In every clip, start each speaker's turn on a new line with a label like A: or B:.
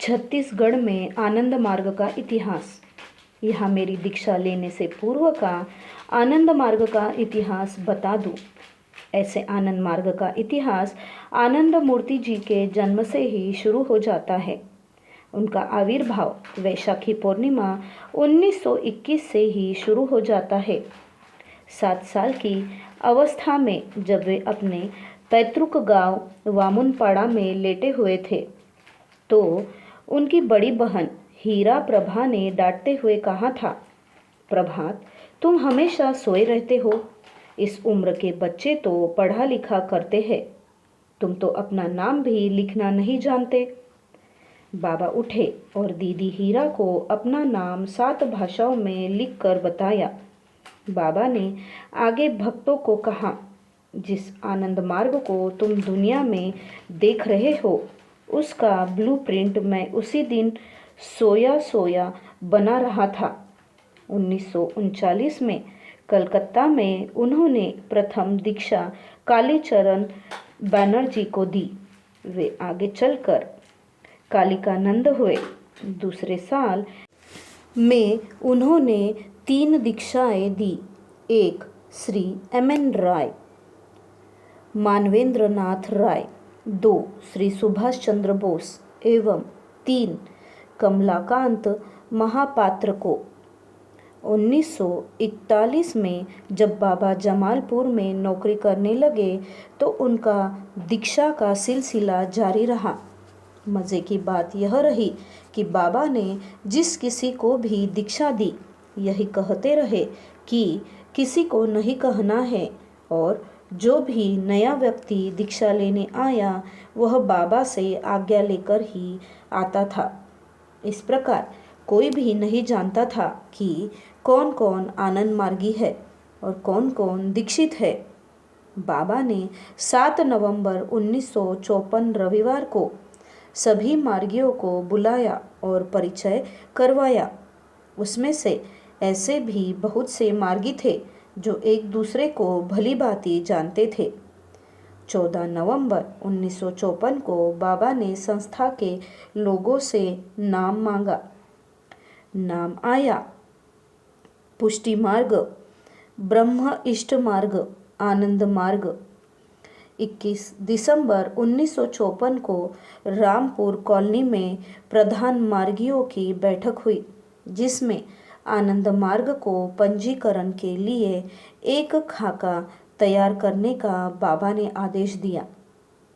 A: छत्तीसगढ़ में आनंद मार्ग का इतिहास। यहाँ मेरी दीक्षा लेने से पूर्व का आनंद मार्ग का इतिहास बता दूँ। ऐसे आनंद मार्ग का इतिहास आनंद मूर्ति जी के जन्म से ही शुरू हो जाता है। उनका आविर्भाव वैशाखी पूर्णिमा 1921 से ही शुरू हो जाता है। 7 साल की अवस्था में जब वे अपने पैतृक गांव वामुनपाड़ा में लेटे हुए थे तो उनकी बड़ी बहन हीरा प्रभा ने डांटते हुए कहा था, प्रभात, तुम हमेशा सोए रहते हो। इस उम्र के बच्चे तो पढ़ा लिखा करते हैं, तुम तो अपना नाम भी लिखना नहीं जानते। बाबा उठे और दीदी हीरा को अपना नाम 7 भाषाओं में लिखकर बताया। बाबा ने आगे भक्तों को कहा, जिस आनंद मार्ग को तुम दुनिया में देख रहे हो उसका ब्लूप्रिंट मैं उसी दिन सोया सोया बना रहा था। 1939 में कलकत्ता में उन्होंने प्रथम दीक्षा कालीचरण बनर्जी को दी। वे आगे चलकर कालिकानंद हुए। दूसरे साल में उन्होंने 3 दीक्षाएं दी। 1 श्री एम.एन. राय मानवेंद्र नाथ राय, 2 श्री सुभाष चंद्र बोस एवं 3 कमलाकांत महापात्र को। 1941 में जब बाबा जमालपुर में नौकरी करने लगे तो उनका दीक्षा का सिलसिला जारी रहा। मज़े की बात यह रही कि बाबा ने जिस किसी को भी दीक्षा दी यही कहते रहे कि किसी को नहीं कहना है, और जो भी नया व्यक्ति दीक्षा लेने आया वह बाबा से आज्ञा लेकर ही आता था। इस प्रकार कोई भी नहीं जानता था कि कौन कौन आनंद मार्गी है और कौन कौन दीक्षित है। बाबा ने 7 नवंबर 1954 रविवार को सभी मार्गियों को बुलाया और परिचय करवाया। उसमें से ऐसे भी बहुत से मार्गी थे जो एक दूसरे को भली भांति जानते थे। 14 नवंबर 1954 को बाबा ने संस्था के लोगों से नाम मांगा। नाम आया पुष्टि मार्ग, ब्रह्म इष्ट मार्ग, आनंद मार्ग। 21 दिसंबर 1954 को रामपुर कॉलोनी में प्रधान मार्गियों की बैठक हुई, जिसमें आनंद मार्ग को पंजीकरण के लिए एक खाका तैयार करने का बाबा ने आदेश दिया।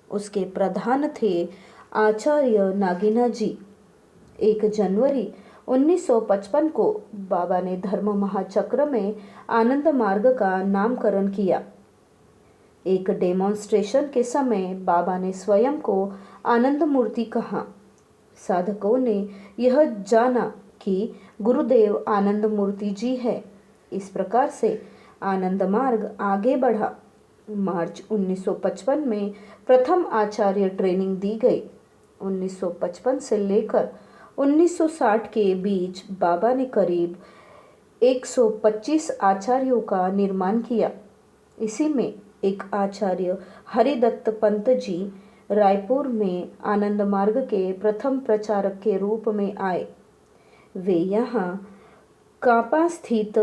A: उसके प्रधान थे आचार्य नागिना जी। 1 जनवरी 1955 को बाबा ने धर्म महाचक्र में आनंद मार्ग का नामकरण किया। एक डेमोन्स्ट्रेशन के समय बाबा ने स्वयं को आनंद मूर्ति कहा। साधकों ने यह जाना कि गुरुदेव आनंद मूर्ति जी है। इस प्रकार से आनंद मार्ग आगे बढ़ा। मार्च 1955 में प्रथम आचार्य ट्रेनिंग दी गई। 1955 से लेकर 1960 के बीच बाबा ने करीब 125 आचार्यों का निर्माण किया। इसी में एक आचार्य हरिदत्त पंत जी रायपुर में आनंद मार्ग के प्रथम प्रचारक के रूप में आए। वे यहाँ कापा स्थित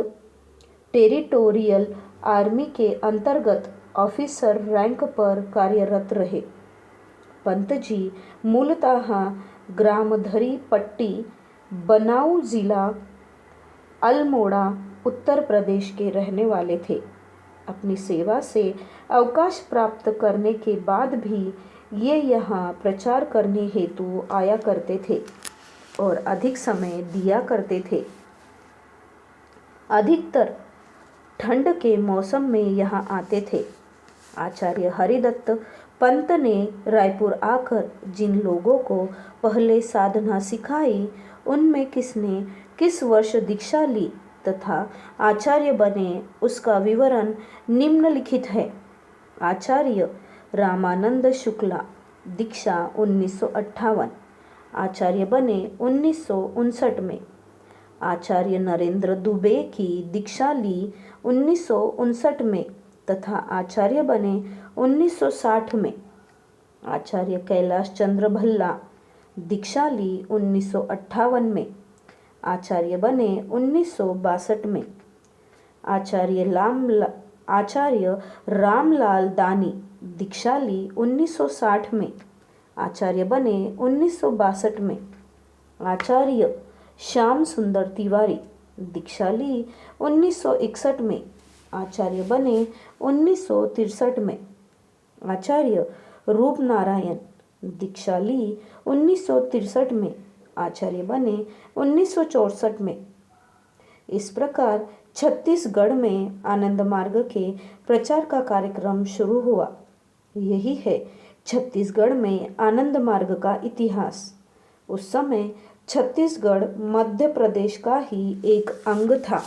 A: टेरिटोरियल आर्मी के अंतर्गत ऑफिसर रैंक पर कार्यरत रहे। पंत जी मूलतः ग्रामधरी पट्टी, बनाऊ जिला अल्मोड़ा, उत्तर प्रदेश के रहने वाले थे। अपनी सेवा से अवकाश प्राप्त करने के बाद भी ये यहाँ प्रचार करने हेतु आया करते थे और अधिक समय दिया करते थे। अधिकतर ठंड के मौसम में यहाँ आते थे। आचार्य हरिदत्त पंत ने रायपुर आकर जिन लोगों को पहले साधना सिखाई उनमें किसने किस वर्ष दीक्षा ली तथा आचार्य बने उसका विवरण निम्नलिखित है। आचार्य रामानंद शुक्ला, दीक्षा 1958, आचार्य बने 1959 में। आचार्य नरेंद्र दुबे की दीक्षा ली 1959 में तथा आचार्य बने 1960 में। आचार्य कैलाश चंद्र भल्ला, दीक्षा ली 1958 में। आचार्य बने 1962 में। आचार्य रामलाल दानी दीक्षा ली 1960 में। आचार्य बने 1962 में। आचार्य श्याम सुंदर तिवारी दीक्षा ली 1961 में। आचार्य बने 1963 में। आचार्य रूप नारायण दीक्षा ली 1963 में। आचार्य बने 1964 में। इस प्रकार छत्तीसगढ़ में आनंद मार्ग के प्रचार का कार्यक्रम शुरू हुआ। यही है छत्तीसगढ़ में आनंद मार्ग का इतिहास। उस समय छत्तीसगढ़ मध्य प्रदेश का ही एक अंग था।